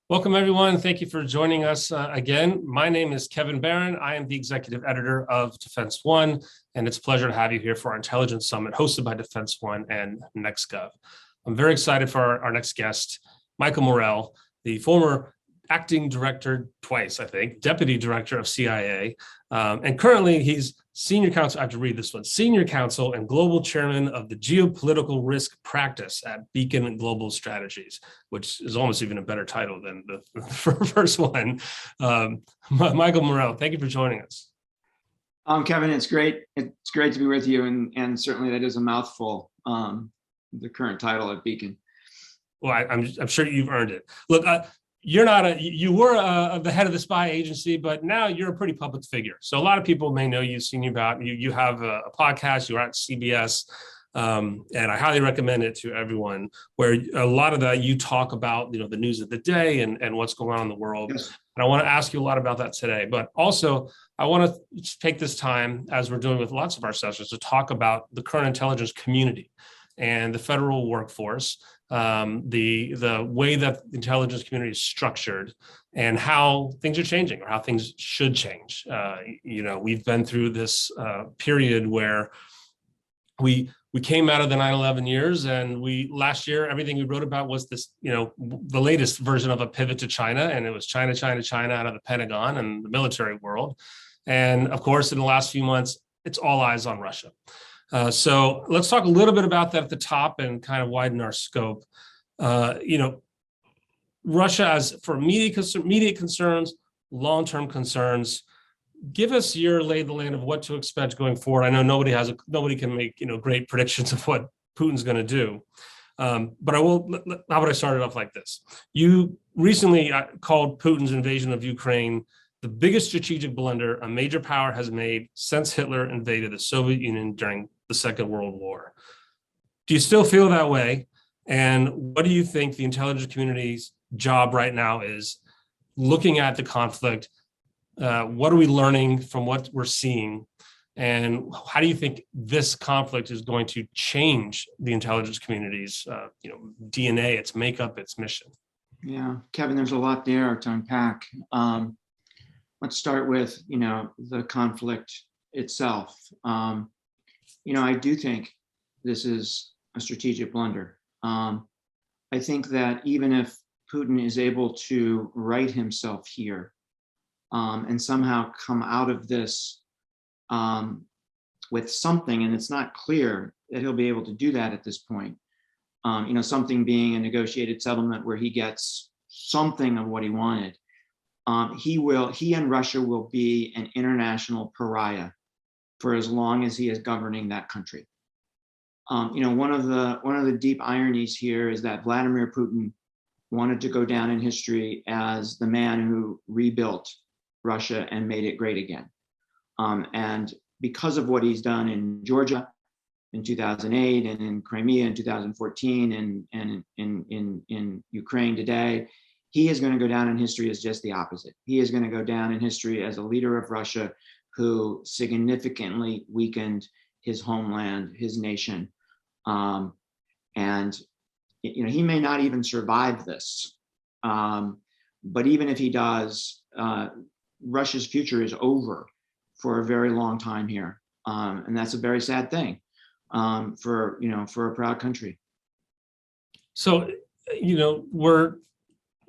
Welcome, everyone. Thank you for joining us again. My name is Kevin Barron. I am the executive editor of Defense One, and it's a pleasure to have you here for our Intelligence Summit hosted by Defense One and NextGov. I'm very excited for our next guest, Michael Morell, the former acting director twice, I think, deputy director of CIA. And currently he's senior counsel, I have to read this one, senior counsel and global chairman of the geopolitical risk practice at Beacon Global Strategies, which is almost even a better title than the first one. Michael Morell, thank you for joining us. Kevin, it's great. It's great to be with you. And certainly that is a mouthful, the current title at Beacon. Well, I'm sure you've earned it. Look, you were the head of the spy agency, but now you're a pretty public figure. So a lot of people may know you, seen you about, you have a podcast, you're at CBS, and I highly recommend it to everyone, where a lot of that you talk about, the news of the day and what's going on in the world. Yes. And I want to ask you a lot about that today, but also I want to take this time, as we're doing with lots of our sessions, to talk about the current intelligence community and the federal workforce, the way that the intelligence community is structured, and how things are changing or how things should change. We've been through this period where we came out of the 9/11 years, and last year everything we wrote about was this, the latest version of a pivot to China, and it was China, China, China out of the Pentagon and the military world. And of course, in the last few months, it's all eyes on Russia. So let's talk a little bit about that at the top and kind of widen our scope. Russia, as for immediate concerns, long-term concerns, give us your lay of the land of what to expect going forward. I know nobody can make great predictions of what Putin's going to do, but I will. How about I start it off like this? You recently called Putin's invasion of Ukraine the biggest strategic blunder a major power has made since Hitler invaded the Soviet Union during the Second World War. Do you still feel that way? And what do you think the intelligence community's job right now is, looking at the conflict? What are we learning from what we're seeing? And how do you think this conflict is going to change the intelligence community's DNA, its makeup, its mission? Yeah, Kevin, there's a lot there to unpack. Let's start with, the conflict itself. I do think this is a strategic blunder. I think that even if Putin is able to right himself here and somehow come out of this with something, and it's not clear that he'll be able to do that at this point, something being a negotiated settlement where he gets something of what he wanted. He and Russia will be an international pariah for as long as he is governing that country. One of the deep ironies here is that Vladimir Putin wanted to go down in history as the man who rebuilt Russia and made it great again. And because of what he's done in Georgia in 2008 and in Crimea in 2014 and in Ukraine today, he is going to go down in history as just the opposite. He is going to go down in history as a leader of Russia who significantly weakened his homeland, his nation. And he may not even survive this. But even if he does, Russia's future is over for a very long time here. And that's a very sad thing for a proud country. So,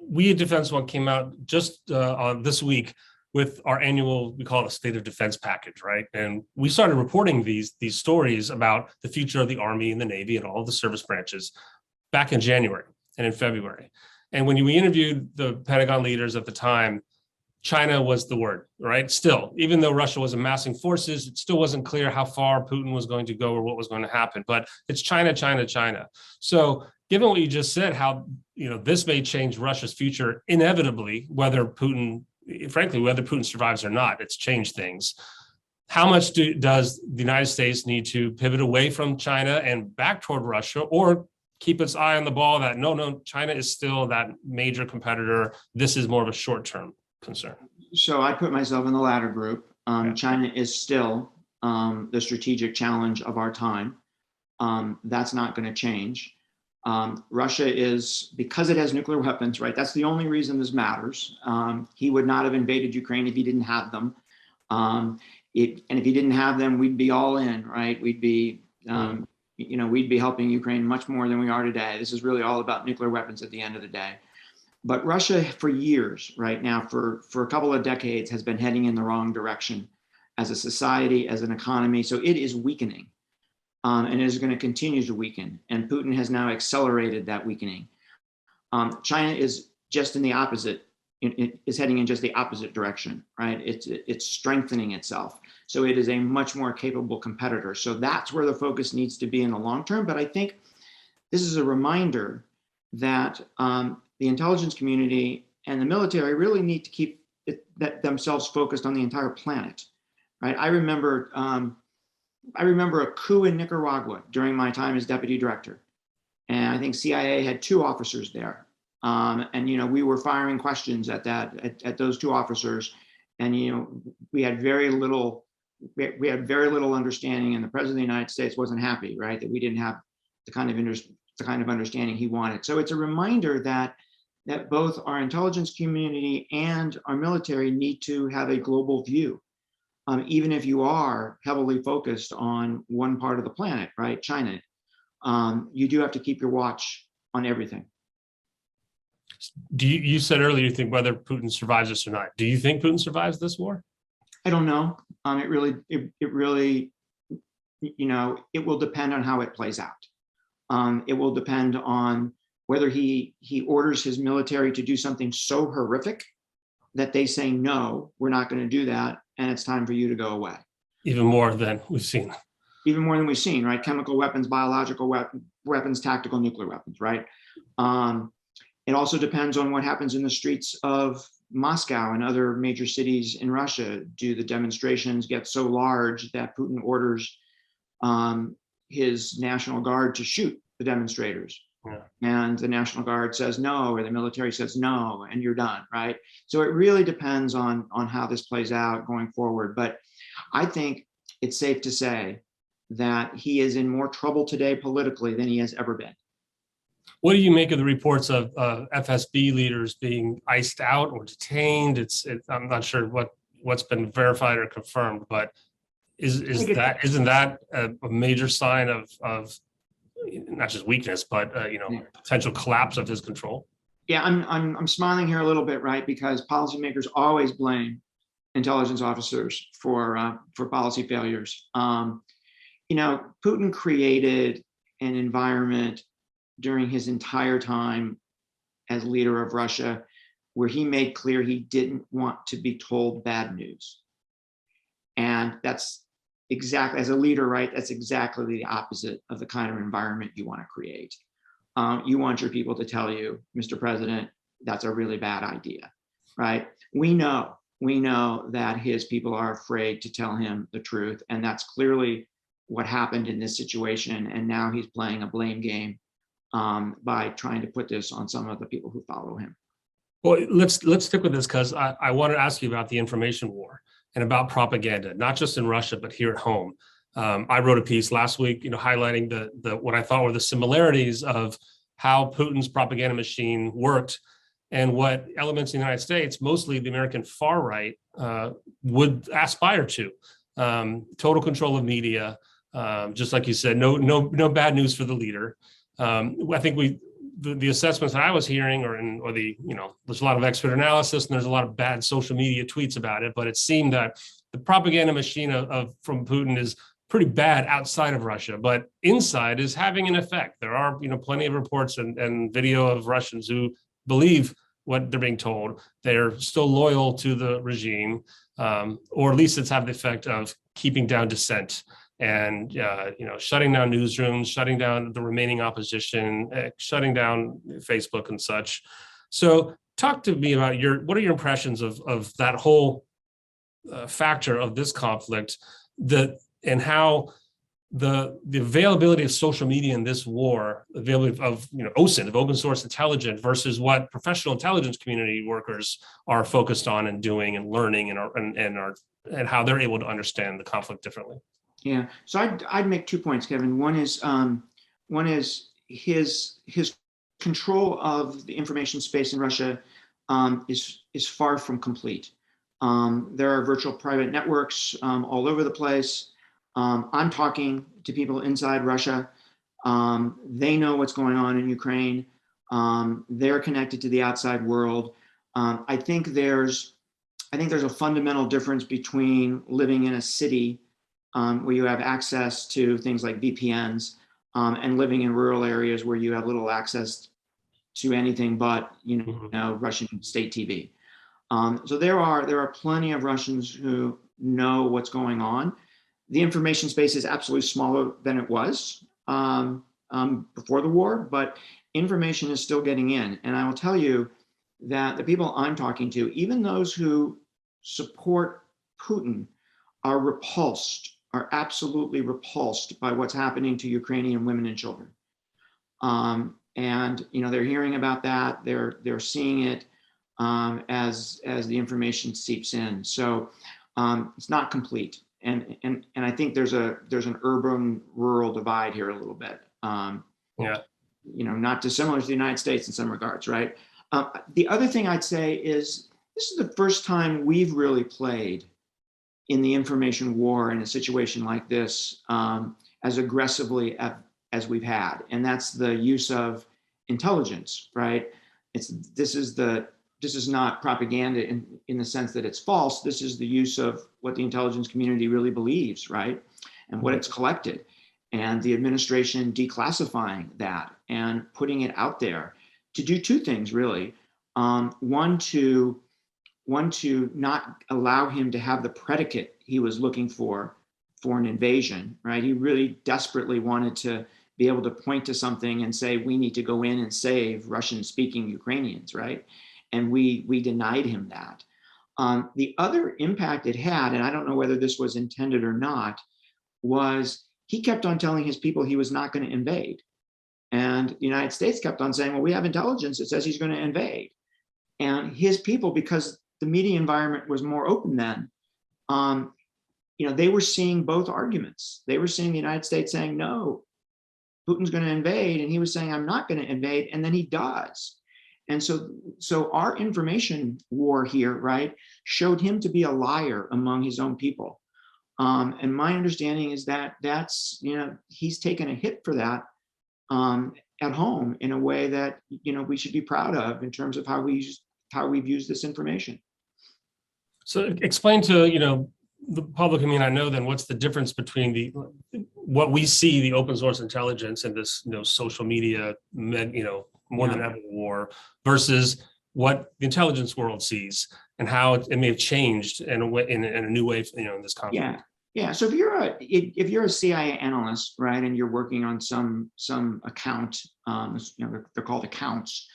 we at Defense One came out just on this week with our annual, we call it a State of Defense package, right? And we started reporting these stories about the future of the Army and the Navy and all of the service branches back in January and in February. And when we interviewed the Pentagon leaders at the time, China was the word, right? Still, even though Russia was amassing forces, it still wasn't clear how far Putin was going to go or what was going to happen. But it's China, China, China. So given what you just said, how this may change Russia's future inevitably, whether Putin survives or not, it's changed things. How much does the United States need to pivot away from China and back toward Russia, or keep its eye on the ball that no, China is still that major competitor? This is more of a short-term concern. So I put myself in the latter group. China is still the strategic challenge of our time. That's not going to change. Russia is, because it has nuclear weapons, right? That's the only reason this matters. He would not have invaded Ukraine if he didn't have them. And if he didn't have them, we'd be all in, right? We'd be, we'd be helping Ukraine much more than we are today. This is really all about nuclear weapons at the end of the day. But Russia, for years, right now, for a couple of decades, has been heading in the wrong direction as a society, as an economy. So it is weakening. And it is going to continue to weaken. And Putin has now accelerated that weakening. China is just in the opposite. It is heading in just the opposite direction, right? It's strengthening itself. So it is a much more capable competitor. So that's where the focus needs to be in the long term. But I think this is a reminder that the intelligence community and the military really need to keep themselves focused on the entire planet, right? I remember a coup in Nicaragua during my time as deputy director. And I think CIA had 2 officers there. And, we were firing questions at those 2 officers. And, we had very little understanding, and the president of the United States wasn't happy, right? That we didn't have the kind of understanding he wanted. So it's a reminder that both our intelligence community and our military need to have a global view. Even if you are heavily focused on one part of the planet, right, China, you do have to keep your watch on everything. You said earlier you think whether Putin survives this or not. Do you think Putin survives this war? I don't know. It really, it will depend on how it plays out. It will depend on whether he orders his military to do something so horrific that they say, no, we're not going to do that, and it's time for you to go away. Even more than we've seen. Even more than we've seen, right? Chemical weapons, biological weapons, tactical nuclear weapons, right? It also depends on what happens in the streets of Moscow and other major cities in Russia. Do the demonstrations get so large that Putin orders his National Guard to shoot the demonstrators? Yeah. And the National Guard says no, or the military says no, and you're done, right? So it really depends on how this plays out going forward. But I think it's safe to say that he is in more trouble today politically than he has ever been. What do you make of the reports of FSB leaders being iced out or detained? I'm not sure what's been verified or confirmed, but isn't that a major sign of not just weakness, but potential collapse of his control? Yeah, I'm smiling here a little bit, right? Because policymakers always blame intelligence officers for policy failures. Putin created an environment during his entire time as leader of Russia where he made clear he didn't want to be told bad news. And that's exactly, as a leader, right, that's exactly the opposite of the kind of environment you want to create. You want your people to tell you, Mr. President, that's a really bad idea, right? We know that his people are afraid to tell him the truth. And that's clearly what happened in this situation. And now he's playing a blame game by trying to put this on some of the people who follow him. Well, let's stick with this because I want to ask you about the information war and about propaganda, not just in Russia, but here at home. I wrote a piece last week, highlighting the what I thought were the similarities of how Putin's propaganda machine worked and what elements in the United States, mostly the American far right, would aspire to. Total control of media, just like you said, no bad news for the leader. I think the assessments that I was hearing, there's a lot of expert analysis and there's a lot of bad social media tweets about it, but it seemed that the propaganda machine from Putin is pretty bad outside of Russia, but inside is having an effect. There are, plenty of reports and video of Russians who believe what they're being told. They're still loyal to the regime, or at least it's had the effect of keeping down dissent and shutting down newsrooms, shutting down the remaining opposition, shutting down Facebook and such. So talk to me about what are your impressions of that whole factor of this conflict, and how the availability of social media in this war, the availability of OSINT, of open source intelligence, versus what professional intelligence community workers are focused on and doing and learning and how they're able to understand the conflict differently. Yeah, so I'd make 2 points, Kevin. One is his control of the information space in Russia is far from complete. There are virtual private networks all over the place. I'm talking to people inside Russia. They know what's going on in Ukraine. They're connected to the outside world. I think there's a fundamental difference between living in a city where you have access to things like VPNs and living in rural areas where you have little access to anything but Russian state TV. So there are plenty of Russians who know what's going on. The information space is absolutely smaller than it was before the war, but information is still getting in. And I will tell you that the people I'm talking to, even those who support Putin, are absolutely repulsed by what's happening to Ukrainian women and children. And they're hearing about that. They're seeing it as the information seeps in. So it's not complete. And I think there's an urban-rural divide here a little bit. Not dissimilar to the United States in some regards, right? The other thing I'd say is this is the first time we've really played in the information war in a situation like this as aggressively as we've had, and that's the use of intelligence, right? This is not propaganda in the sense that it's false. This is the use of what the intelligence community really believes, right? And what it's collected, and the administration declassifying that and putting it out there to do two things, really. One, to not allow him to have the predicate he was looking for an invasion, right? He really desperately wanted to be able to point to something and say, we need to go in and save Russian-speaking Ukrainians, right? And we denied him that. The other impact it had, and I don't know whether this was intended or not, was he kept on telling his people he was not going to invade. And the United States kept on saying, well, we have intelligence that says he's going to invade. And his people, because the media environment was more open then, they were seeing both arguments. They were seeing the United States saying, no, Putin's going to invade. And he was saying, I'm not going to invade. And then he does. And so our information war here, right, showed him to be a liar among his own people. And my understanding is that he's taken a hit for that at home in a way that, we should be proud of in terms of how we've used this information. So explain to, the public, I know then what's the difference between what we see, the open source intelligence and this, social media, more than ever war versus what the intelligence world sees and how it may have changed in a way, in a new way, in this conflict. Yeah. So if you're a CIA analyst, right, and you're working on some account, they're called accounts.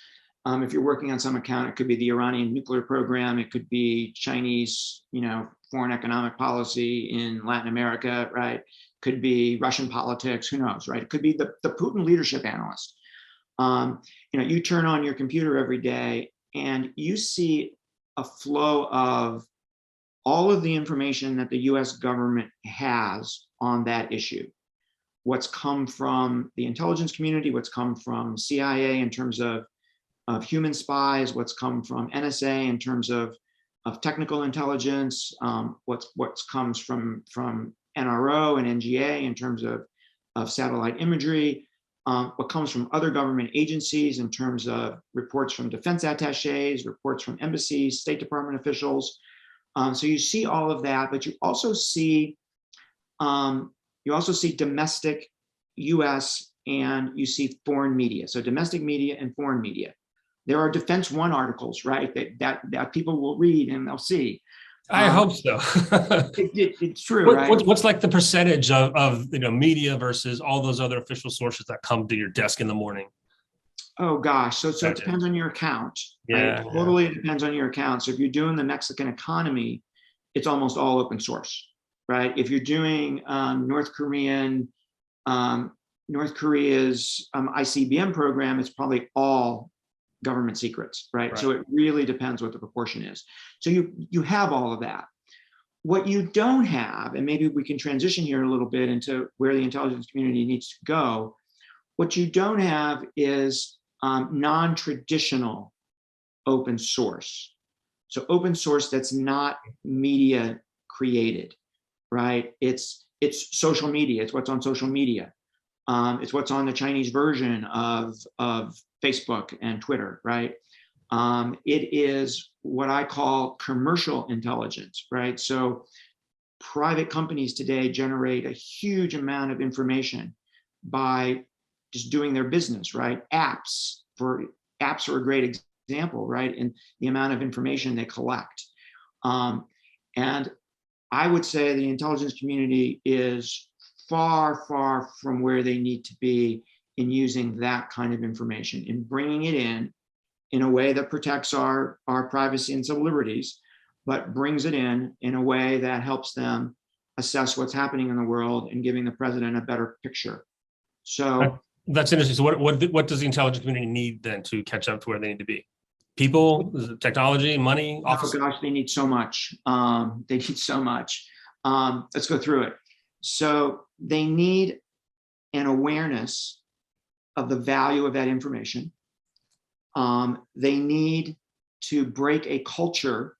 If you're working on some account, it could be the Iranian nuclear program, it could be Chinese, foreign economic policy in Latin America, right? Could be Russian politics, who knows, right? It could be the Putin leadership analyst. You turn on your computer every day and you see a flow of all of the information that the US government has on that issue. What's come from the intelligence community, what's come from CIA in terms of human spies, what's come from NSA in terms of technical intelligence, what's comes from NRO and NGA in terms of satellite imagery, what comes from other government agencies in terms of reports from defense attachés, reports from embassies, State Department officials. So you see all of that, but you also see domestic US and you see foreign media. So domestic media and foreign media. There are Defense One articles, right, that people will read and they'll see. I hope so. It's true, right? What's like the percentage of media versus all those other official sources that come to your desk in the morning? Oh gosh, so it depends on your account. Right? Totally depends on your account. So if you're doing the Mexican economy, it's almost all open source, right? If you're doing North Korea's ICBM program, it's probably all government secrets, right? So it really depends what the proportion is. So you have all of that. What you don't have, and maybe we can transition here a little bit into where the intelligence community needs to go. What you don't have is non-traditional open source. So open source that's not media created, right? It's social media. It's what's on social media. It's what's on the Chinese version of Facebook and Twitter, right? It is what I call commercial intelligence, right? So private companies today generate a huge amount of information by just doing their business, right? Apps are a great example, right? And the amount of information they collect. And I would say the intelligence community is far, far from where they need to be in using that kind of information, in bringing it in a way that protects our privacy and civil liberties, but brings it in a way that helps them assess what's happening in the world and giving the president a better picture. So that's interesting. So what does the intelligence community need then to catch up to where they need to be? People, technology, money, office? Oh gosh, they need so much. They need so much. Let's go through it. So they need an awareness of the value of that information. They need to break a culture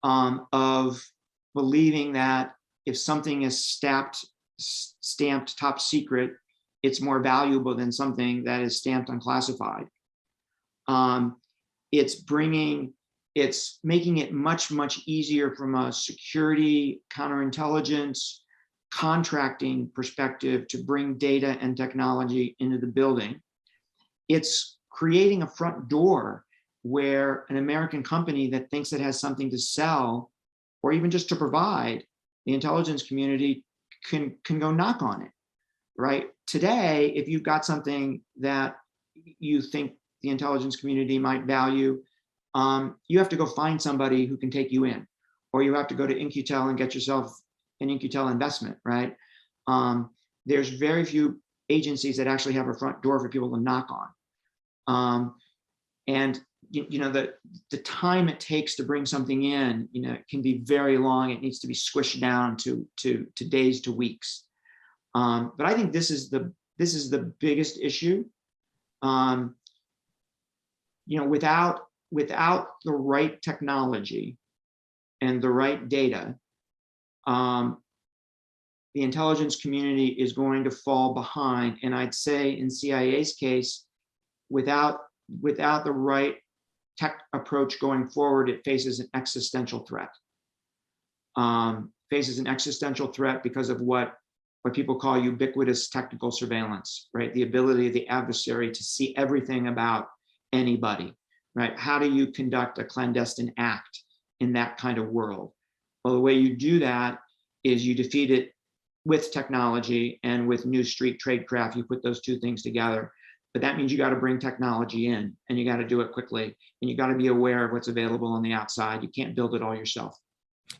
of believing that if something is stamped top secret, it's more valuable than something that is stamped unclassified. It's making it much, much easier from a security, counterintelligence, contracting perspective to bring data and technology into the building. It's creating a front door where an American company that thinks it has something to sell or even just to provide, the intelligence community can go knock on it, right? Today, if you've got something that you think the intelligence community might value, you have to go find somebody who can take you in, or you have to go to In-Q-Tel and get yourself an In-Q-Tel investment, right? There's very few agencies that actually have a front door for people to knock on. And the time it takes to bring something in, it can be very long. It needs to be squished down to days to weeks. But I think this is the biggest issue. Without the right technology and the right data, the intelligence community is going to fall behind. And I'd say in CIA's case, without the right tech approach going forward, it faces an existential threat. Faces an existential threat because of what people call ubiquitous technical surveillance, right? The ability of the adversary to see everything about anybody, right? How do you conduct a clandestine act in that kind of world? Well, the way you do that is you defeat it with technology and with new street tradecraft. You put those two things together. But that means you got to bring technology in, and you got to do it quickly, and you got to be aware of what's available on the outside. You can't build it all yourself.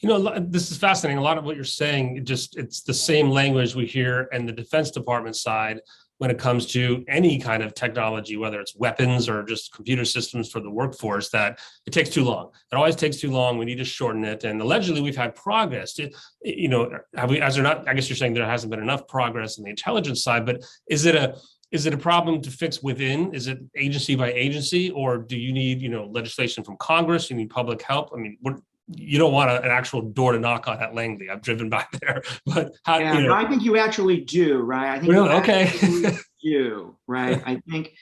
This is fascinating. A lot of what you're saying, it's the same language we hear in the Defense Department side when it comes to any kind of technology, whether it's weapons or just computer systems for the workforce, that it takes too long. It always takes too long. We need to shorten it. And allegedly, we've had progress. Have we? As they're not. I guess you're saying there hasn't been enough progress on the intelligence side. But is it a problem to fix within? Is it agency by agency, or do you need legislation from Congress? You need public help. I mean, you don't want an actual door to knock on at Langley. I've driven by there, but how? Yeah, no, I think you actually do, right? I think really? You Okay. do, right? I think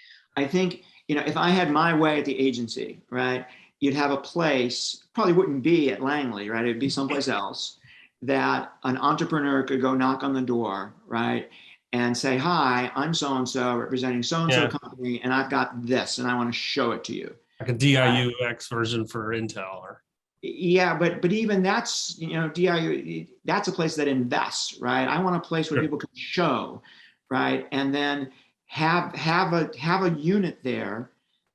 if I had my way at the agency, right, you'd have a place, probably wouldn't be at Langley, right? It'd be someplace else that an entrepreneur could go knock on the door, right? And say, hi, I'm so-and-so representing so-and-so company, and I've got this, and I want to show it to you. Like a DIUX version for Intel, or yeah, but even that's DIU, that's a place that invests, right? I want a place where people can show, right, and then have a unit there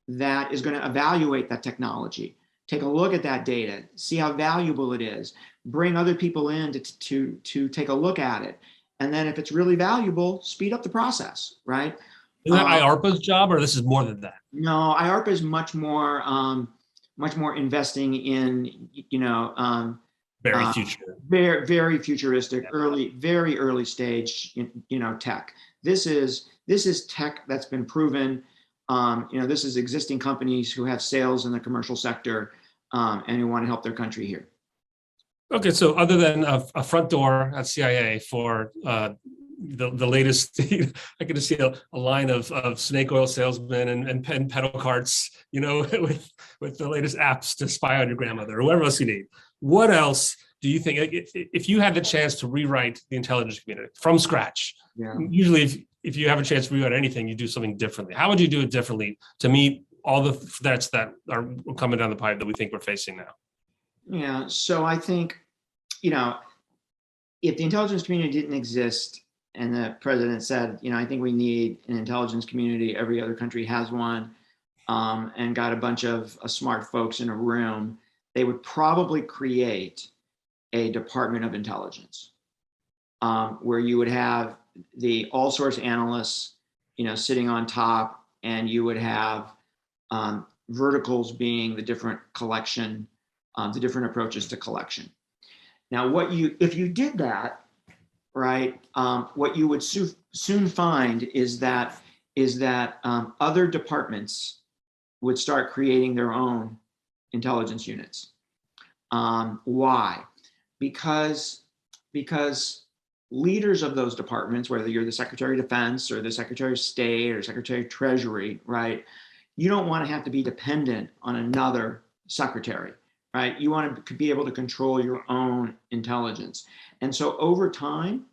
that is going to evaluate that technology, take a look at that data, see how valuable it is, bring other people in to take a look at it. And then if it's really valuable, speed up the process, right? Is that IARPA's job, or this is more than that? No, IARPA is much more investing in, Very future. very, very futuristic, very early stage, tech. This is This is tech that's been proven. This is existing companies who have sales in the commercial sector and who want to help their country here. Okay, so other than a front door at CIA for the latest, I can just see a line of snake oil salesmen and pedal carts, with the latest apps to spy on your grandmother or whatever else you need. What else do you think, if you had the chance to rewrite the intelligence community from scratch? Yeah. Usually, if you have a chance to rewrite anything, you do something differently. How would you do it differently to meet all the threats that are coming down the pipe that we think we're facing now? Yeah, so I think, if the intelligence community didn't exist and the president said, I think we need an intelligence community, every other country has one, and got a bunch of smart folks in a room, they would probably create a Department of Intelligence, where you would have the all source analysts, sitting on top, and you would have verticals being the different collection, the different approaches to collection. Now, if you did that, right, what you would soon find is that other departments would start creating their own intelligence units. Why? Because leaders of those departments, whether you're the Secretary of Defense or the Secretary of State or Secretary of Treasury, right, you don't want to have to be dependent on another secretary. Right? You want to be able to control your own intelligence. And so over time,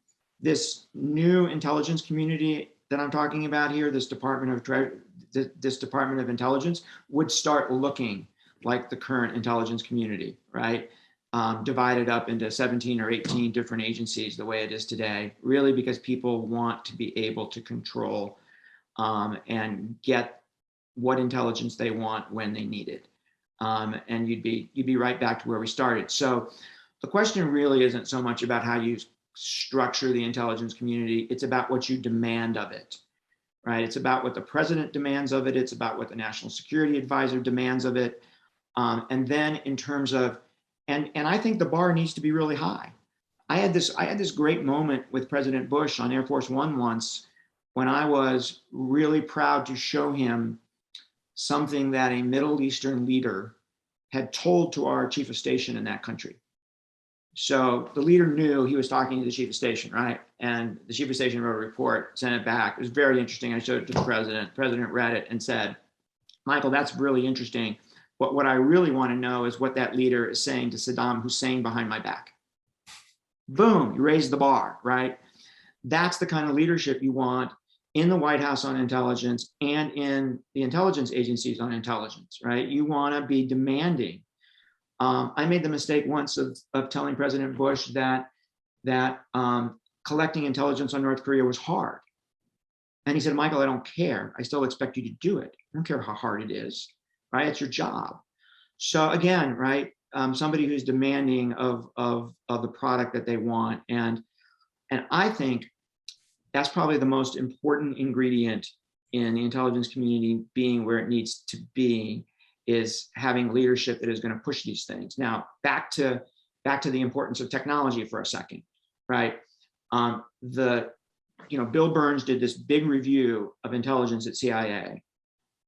this new intelligence community that I'm talking about here, this Department of Intelligence, would start looking like the current intelligence community, right? Divided up into 17 or 18 different agencies the way it is today, really because people want to be able to control and get what intelligence they want when they need it. And you'd be right back to where we started. So the question really isn't so much about how you structure the intelligence community. It's about what you demand of it, right? It's about what the president demands of it. It's about what the National Security Advisor demands of it. And then in terms of, and I think the bar needs to be really high. I had this great moment with President Bush on Air Force One once when I was really proud to show him something that a Middle Eastern leader had told to our chief of station in that country. So the leader knew he was talking to the chief of station, right? And the chief of station wrote a report, sent it back. It was very interesting. I showed it to the president. The president read it and said, Michael, that's really interesting. But what I really want to know is what that leader is saying to Saddam Hussein behind my back. Boom, you raise the bar, right? That's the kind of leadership you want in the White House on intelligence and in the intelligence agencies on intelligence, right? You want to be demanding. I made the mistake once of telling President Bush that collecting intelligence on North Korea was hard. And he said, Michael, I don't care. I still expect you to do it. I don't care how hard it is, right? It's your job. So again, right, somebody who's demanding of the product that they want. And I think that's probably the most important ingredient in the intelligence community being where it needs to be, is having leadership that is going to push these things. Now, back to the importance of technology for a second, right? Bill Burns did this big review of intelligence at CIA,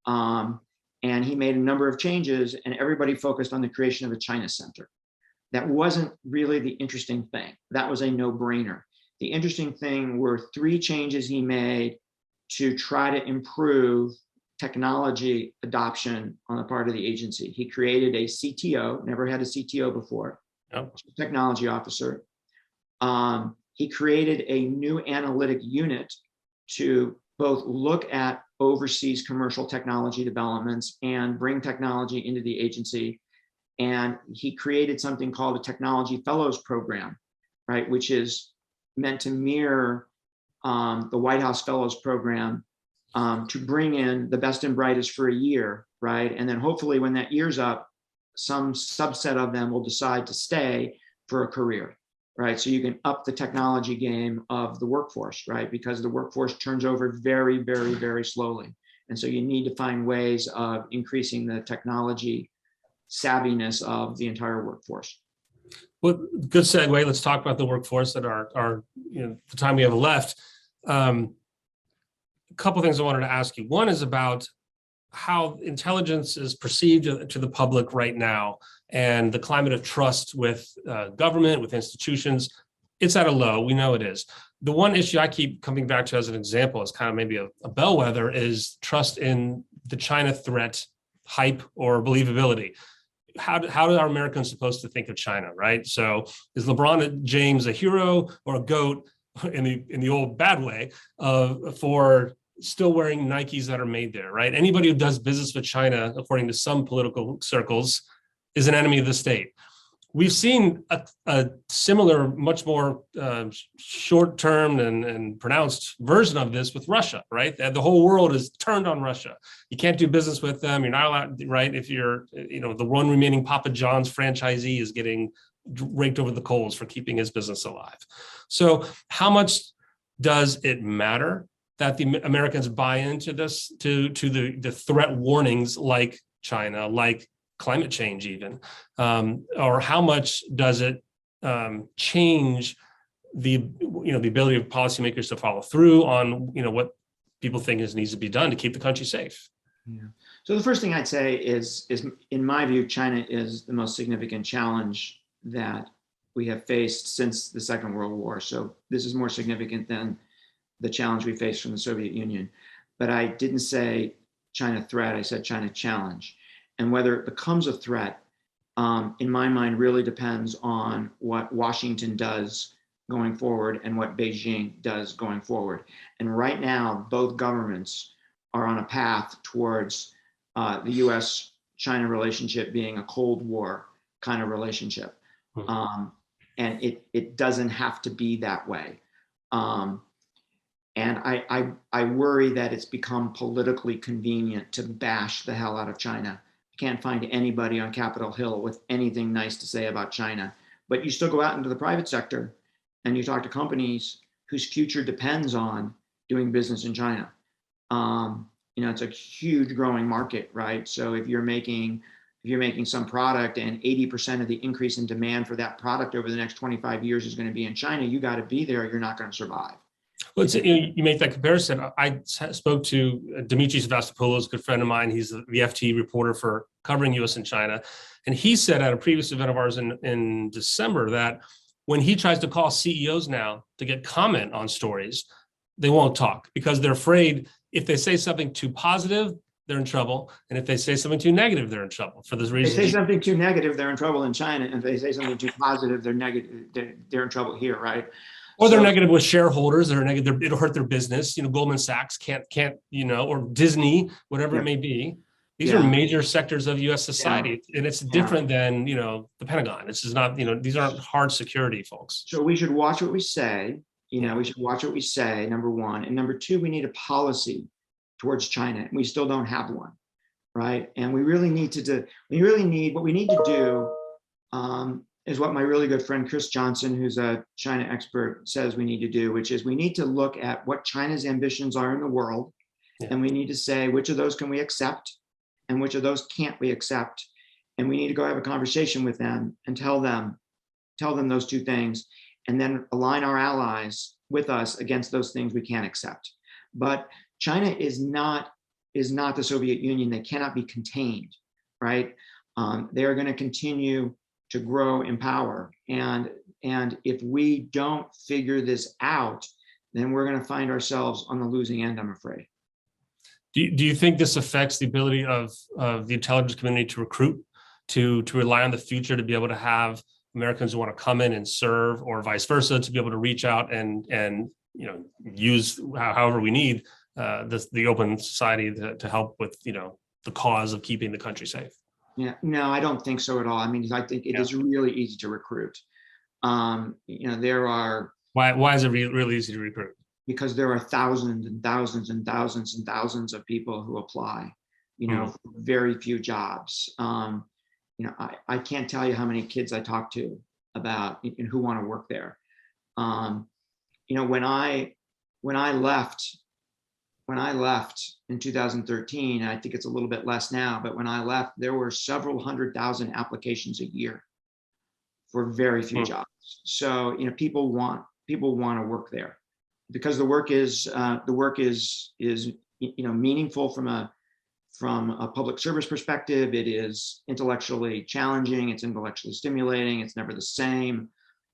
and he made a number of changes, and everybody focused on the creation of a China Center. That wasn't really the interesting thing. That was a no-brainer. The interesting thing were 3 changes he made to try to improve technology adoption on the part of the agency. He created a CTO, never had a CTO before, Chief Technology Officer. He created a new analytic unit to both look at overseas commercial technology developments and bring technology into the agency. And he created something called a Technology Fellows Program, right, which is meant to mirror the White House Fellows Program, to bring in the best and brightest for a year, right? And then hopefully when that year's up, some subset of them will decide to stay for a career, right? So you can up the technology game of the workforce, right? Because the workforce turns over very, very, very slowly. And so you need to find ways of increasing the technology savviness of the entire workforce. Well, good segue. Let's talk about the workforce at our the time we have left. couple of things I wanted to ask you. One is about how intelligence is perceived to the public right now, and the climate of trust with government, with institutions. It's at a low. We know it is. The one issue I keep coming back to as an example, as kind of maybe a bellwether, is trust in the China threat hype or believability. How are Americans supposed to think of China, right? So is LeBron James a hero or a goat in the old bad way for still wearing Nikes that are made there, right? Anybody who does business with China, according to some political circles, is an enemy of the state. We've seen a similar, much more short-term and pronounced version of this with Russia, right? The whole world is turned on Russia. You can't do business with them. You're not allowed, right? If you're, the one remaining Papa John's franchisee is getting raked over the coals for keeping his business alive. So how much does it matter that the Americans buy into this, to the threat warnings like China, like climate change even, or how much does it change the ability of policymakers to follow through on what people think needs to be done to keep the country safe? Yeah. So the first thing I'd say is in my view, China is the most significant challenge that we have faced since the Second World War. So this is more significant than the challenge we faced from the Soviet Union. But I didn't say China threat, I said China challenge. And whether it becomes a threat, in my mind, really depends on what Washington does going forward and what Beijing does going forward. And right now, both governments are on a path towards the US-China relationship being a Cold War kind of relationship. And it doesn't have to be that way. And I worry that it's become politically convenient to bash the hell out of China. You can't find anybody on Capitol Hill with anything nice to say about China. But you still go out into the private sector and you talk to companies whose future depends on doing business in China. It's a huge growing market, right? So if you're making some product and 80% of the increase in demand for that product over the next 25 years is going to be in China, you got to be there. You're not going to survive. Well, you make that comparison. I spoke to Dimitris Sevastopoulos, a good friend of mine. He's the FT reporter for covering U.S. and China. And he said at a previous event of ours in December that when he tries to call CEOs now to get comment on stories, they won't talk because they're afraid if they say something too positive, they're in trouble. And if they say something too negative, they're in trouble for this reason. If they say something too negative, they're in trouble in China. And if they say something too positive, they're in trouble here, right? Or they're negative with shareholders. They're negative. It'll hurt their business. Goldman Sachs can't, or Disney, whatever it may be. These are major sectors of U.S. society, and it's different than the Pentagon. This is not these aren't hard security folks. So we should watch what we say. We should watch what we say. Number one, and number two, we need a policy towards China, and we still don't have one, right? And we really need what we need to do. Is what my really good friend Chris Johnson, who's a China expert, says we need to do, which is we need to look at what China's ambitions are in the world, and we need to say which of those can we accept and which of those can't we accept, and we need to go have a conversation with them and tell them those two things, and then align our allies with us against those things we can't accept. But China is not the Soviet Union. They cannot be contained, right? They are going to continue to grow in power. And if we don't figure this out, then we're going to find ourselves on the losing end, I'm afraid. Do you think this affects the ability of the intelligence community to recruit, to rely on the future to be able to have Americans who want to come in and serve, or vice versa, to be able to reach out and use however we need the open society to help with the cause of keeping the country safe? Yeah, no, I don't think so at all. I mean, I think it is really easy to recruit. There are. Why is it really easy to recruit? Because there are thousands and thousands and thousands and thousands of people who apply, for very few jobs. I can't tell you how many kids I talk to about who want to work there. When I left in 2013, I think it's a little bit less now, but when I left, there were several 100,000 applications a year for very few jobs. So, people want to work there. because the work is meaningful from a public service perspective. It is intellectually challenging. It's intellectually stimulating. It's never the same.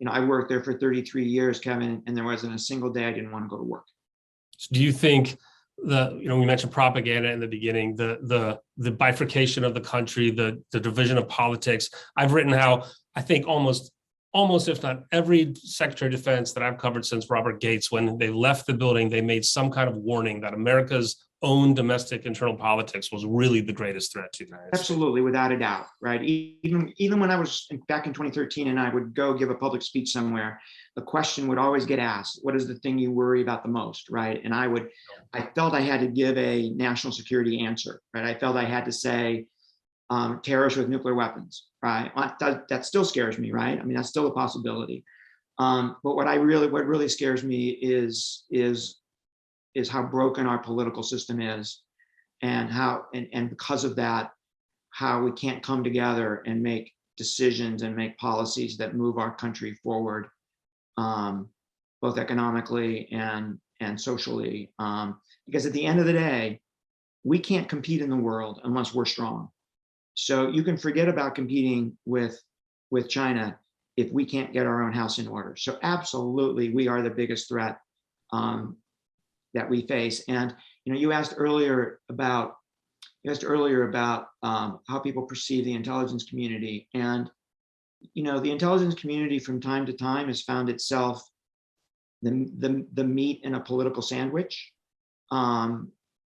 I worked there for 33 years, Kevin, and there wasn't a single day I didn't want to go to work. So do you think we mentioned propaganda in the beginning, the bifurcation of the country, the division of politics? I've written how I think almost if not every Secretary of Defense that I've covered since Robert Gates, when they left the building, they made some kind of warning that America's own domestic internal politics was really the greatest threat to the United States. Absolutely, without a doubt, right? Even when I was back in 2013 and I would go give a public speech somewhere, the question would always get asked, what is the thing you worry about the most, right? And I felt I had to give a national security answer, right? I felt I had to say terrorists with nuclear weapons, right? That still scares me, right? I mean, that's still a possibility. But what really scares me is how broken our political system is, and because of that, how we can't come together and make decisions and make policies that move our country forward, both economically and socially. Because at the end of the day, we can't compete in the world unless we're strong. So you can forget about competing with China if we can't get our own house in order. So absolutely, we are the biggest threat that we face. And you asked earlier about how people perceive the intelligence community, and the intelligence community from time to time has found itself the meat in a political sandwich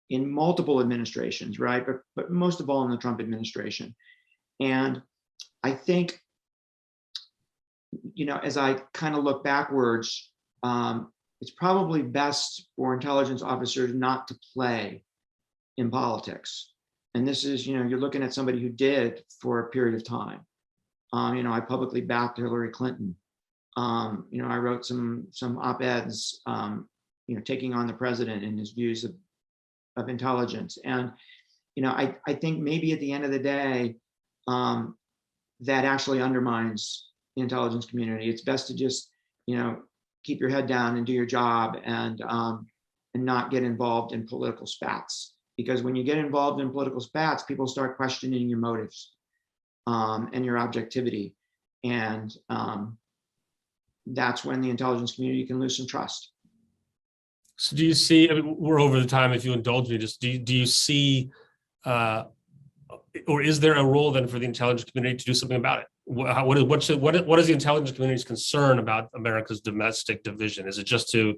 in multiple administrations, right? But most of all in the Trump administration. And I think, as I kind of look backwards, it's probably best for intelligence officers not to play in politics. And this is, you're looking at somebody who did for a period of time. I publicly backed Hillary Clinton. I wrote some op-eds, taking on the president and his views of intelligence. And, I think maybe at the end of the day, that actually undermines the intelligence community. It's best to just, keep your head down and do your job, and not get involved in political spats. Because when you get involved in political spats, people start questioning your motives and your objectivity. And that's when the intelligence community can lose some trust. So do you see, we're over the time, if you indulge me, just do you see, or is there a role then for the intelligence community to do something about it? What is the intelligence community's concern about America's domestic division? Is it just to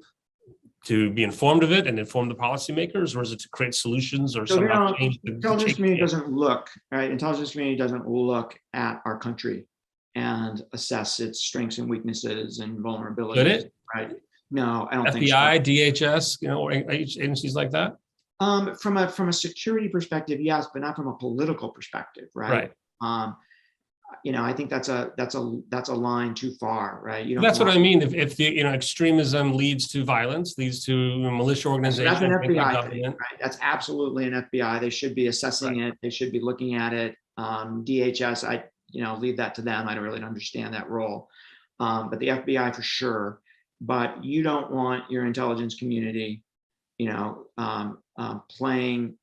be informed of it and inform the policymakers, or is it to create solutions or somehow change? Intelligence community doesn't look, right? Intelligence community doesn't look at our country and assess its strengths and weaknesses and vulnerabilities. Could it? Right? No, I don't FBI, think so. DHS, or agencies like that? From a security perspective, yes, but not from a political perspective, right? I think that's a line too far, right? That's what I mean. If the extremism leads to violence, leads to militia organizations, that's an FBI thing, right? That's absolutely an FBI. They should be assessing it. They should be looking at it. DHS, I leave that to them. I don't really understand that role, but the FBI for sure. But you don't want your intelligence community, playing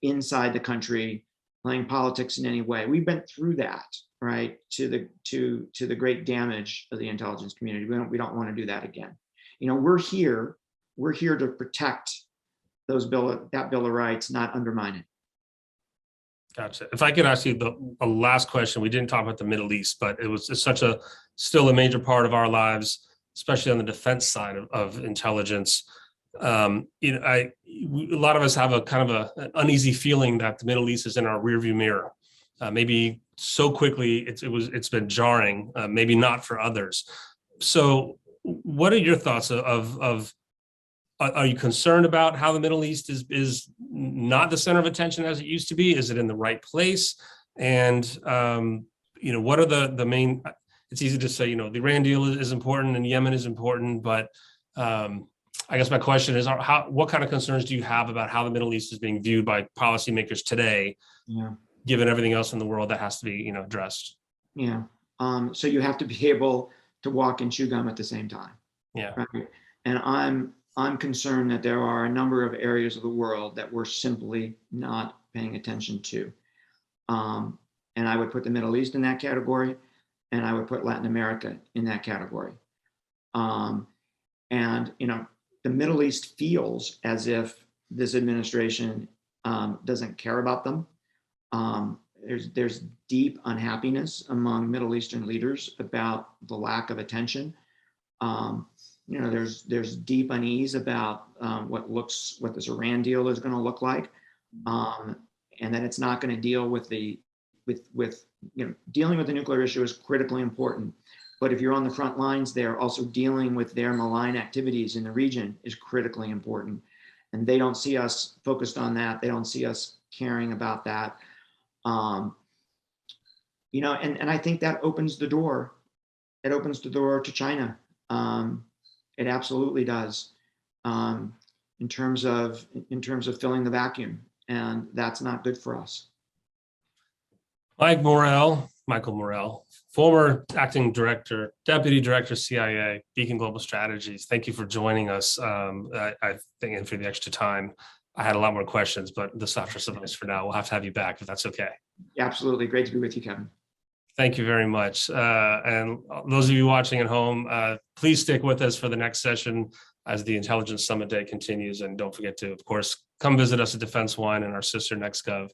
inside the country, playing politics in any way. We've been through that, right? To the great damage of the intelligence community. We don't want to do that again. We're here to protect that Bill of Rights, not undermine it. Gotcha. If I could ask you a last question, we didn't talk about the Middle East, but it's still a major part of our lives, especially on the defense side of intelligence. A lot of us have a kind of an uneasy feeling that the Middle East is in our rearview mirror. Maybe so quickly it's been jarring. Maybe not for others. So, what are your thoughts of? Are you concerned about how the Middle East is not the center of attention as it used to be? Is it in the right place? And what are the main? It's easy to say the Iran deal is important and Yemen is important, but I guess my question is, what kind of concerns do you have about how the Middle East is being viewed by policymakers today, given everything else in the world that has to be addressed? Yeah. So you have to be able to walk and chew gum at the same time. Yeah. Right? And I'm concerned that there are a number of areas of the world that we're simply not paying attention to. And I would put the Middle East in that category, and I would put Latin America in that category. And the Middle East feels as if this administration doesn't care about them. There's deep unhappiness among Middle Eastern leaders about the lack of attention. There's deep unease about what this Iran deal is going to look like, and that it's not going to deal with dealing with the nuclear issue is critically important. But if you're on the front lines there, also dealing with their malign activities in the region is critically important. And they don't see us focused on that. They don't see us caring about that. And I think that opens the door. It opens the door to China. It absolutely does. In terms of filling the vacuum, and that's not good for us. Michael Morell, former acting director, deputy director, CIA, Beacon Global Strategies. Thank you for joining us. I think, and for the extra time. I had a lot more questions, but this ought to suffice for now. We'll have to have you back if that's okay. Absolutely. Great to be with you, Kevin. Thank you very much. And those of you watching at home, please stick with us for the next session as the Intelligence Summit Day continues. And don't forget to, of course, come visit us at Defense One and our sister NextGov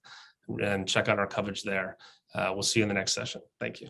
and check out our coverage there. We'll see you in the next session. Thank you.